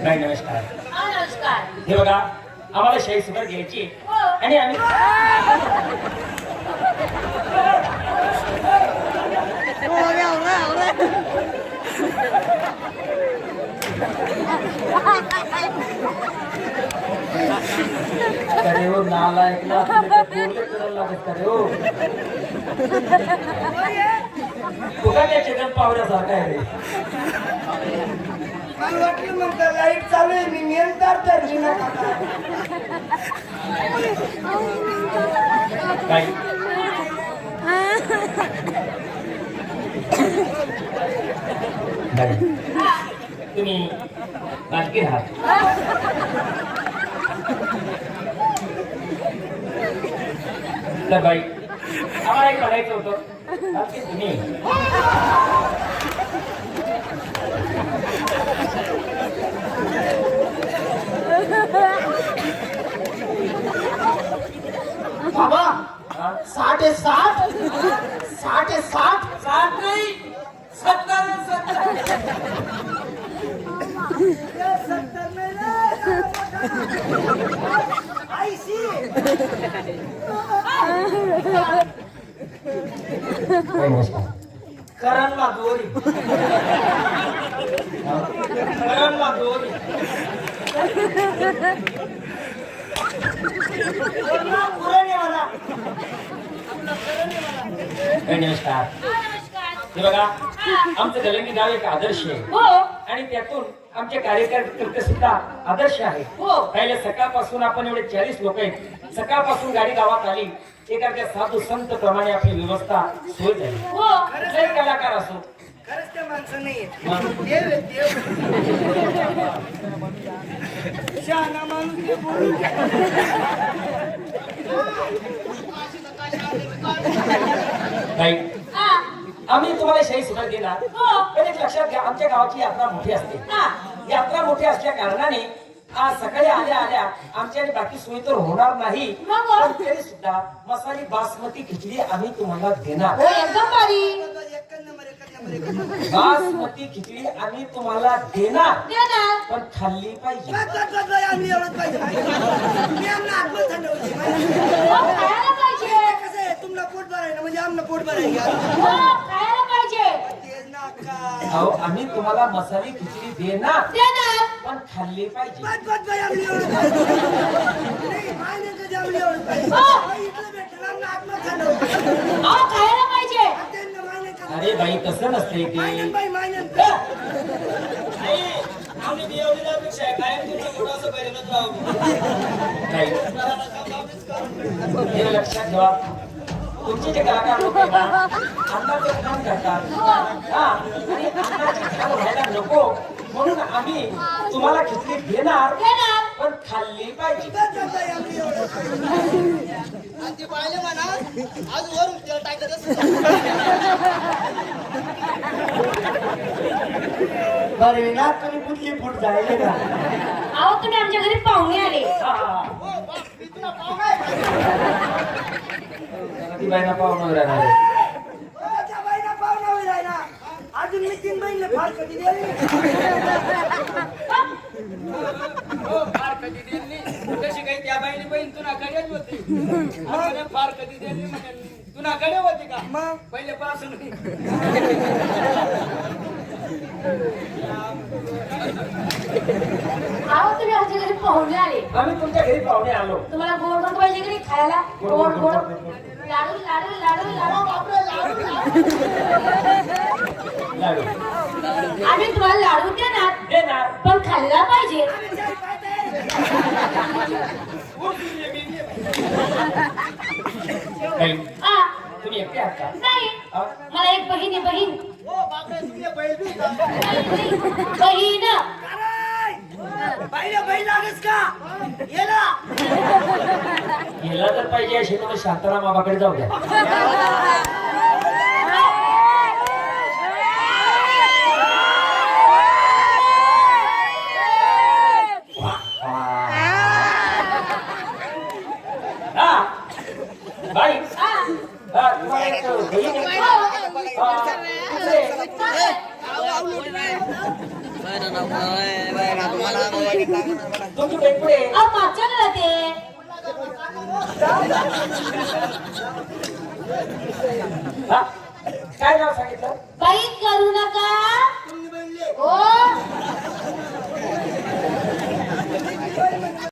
नाही नमस्कार. नमस्कार. हे बघा आम्हाला शाही सुपर घ्यायची आणि आम्ही अरे हो नालायकला करायला लागत करे हो तुला त्या चिकन पावड्यासारखा आहे रे. मला वाटलं म्हणता लाईट चालू आहे मी नेलदार तर काय तुम्ही बाकी आहात तर बाई आम्हाला एक बघायचं होतं बाकी तुम्ही बाबा 60 60 सात नाही 70 करणला दोरी करणला दोरी पुराणे मला नमस्कार. हे बघा आमचं दलंगी गाव एक आदर्श आहे आणि त्यातून आमचे कार्यकर्ते सुद्धा आदर्श आहे. पहिले सकाळपासून आपण एवढे 40 लोक आहेत. सकाळपासून गाडी गावात आली एखाद्या साधू संत प्रमाणे आपली व्यवस्था सोय झाली. कुठलाही कलाकार असो खरंच त्या माणसं नाहीये मग देव आहे, देव शहाणा माणूस ते बोलून नाही आम्ही तुम्हाला शाही सुद्धा देणार पण एक लक्षात घ्या आमच्या गावाची यात्रा मोठी असते. यात्रा मोठी असल्या कारणाने आज सकाळी आल्या आल्या आमच्या आणि बाकी सोयी तर होणार नाही पण तरी सुद्धा मसाली बासमती खिचडी आम्ही तुम्हाला देणार. बासमती खिचडी आम्ही तुम्हाला देणार पण खाल्ली पाहिजे. आम्ही एवढंच पाहिजे मी आमना आत्मा थंड होती कसं आहे तुम्हाला पोट भरायला म्हणजे आमना पोट भरायला तेच ना का अहो आम्ही तुम्हाला मसाली खिचडी देणार पण खाल्ली पाहिजे. आम्ही एवढं पाहिजे नाही मायने कधी आम्ही एवढं पाहिजे इथलं भेटलं आमना आत्मा थंड होती त्यांना मायने का अरे बाई तसं नसते मायने की बाई मायने आम्ही देवळीपेक्षा कायम तुमचं मोठं असं पाहिजे नाही हे लक्षात ठेवा. तुमचे जे कलाकार लोक आहेत ना अन्नाचं काम करतात आणि अन्नाची घाण व्हायला नको म्हणून आम्ही तुम्हाला खिचडी देणार पण खाल्ली पाहिजे. ते पाहिले म्हणा आज वरून तेल टाकत बरे ना तुम्ही कुठली फूट जायले का अहो तुम्ही आमच्या घरी पाहुणे आले. ती बाईना पाहुणं राहणार आहे. त्या बाईला पाहुणा होईल आहे ना अजून मी 3 महिने फार कधी दिली फार कधी दिली कशी काही त्या बाईने बहीण तुनाकडेच होती फार कधी दिली म्हणजे तुनाकडे होती का मग पहिले पासून अहो तुम्ही आमच्या घरी पाहुणे आले. आम्ही तुमच्या घरी पाहुणे आलो. तुम्हाला गोड गोड पाहिजे की नाही खायला? गोड गोड लाडू लाडू लाडू लाडू बापरे लाडू लाडू आम्ही तुम्हाला लाडू देणार पण खाल्ला पाहिजे. काही हा तुम्ही एकटे आहात का? नाही मला एक बहीण आहे. बहीण हो बापरे तुम्ही बैल बी का बहीण बाईला बैल लागेच का येला गेला तर पाहिजे अशी तर शांताराम बाबाकडे जाऊ द्या. बाई तुम्हाला एक बहीण आहे. तुमची बहीण पुढे आहे. अहो मागच्या घरात ते हा? काय नाव सांगितलं? बाई करू नका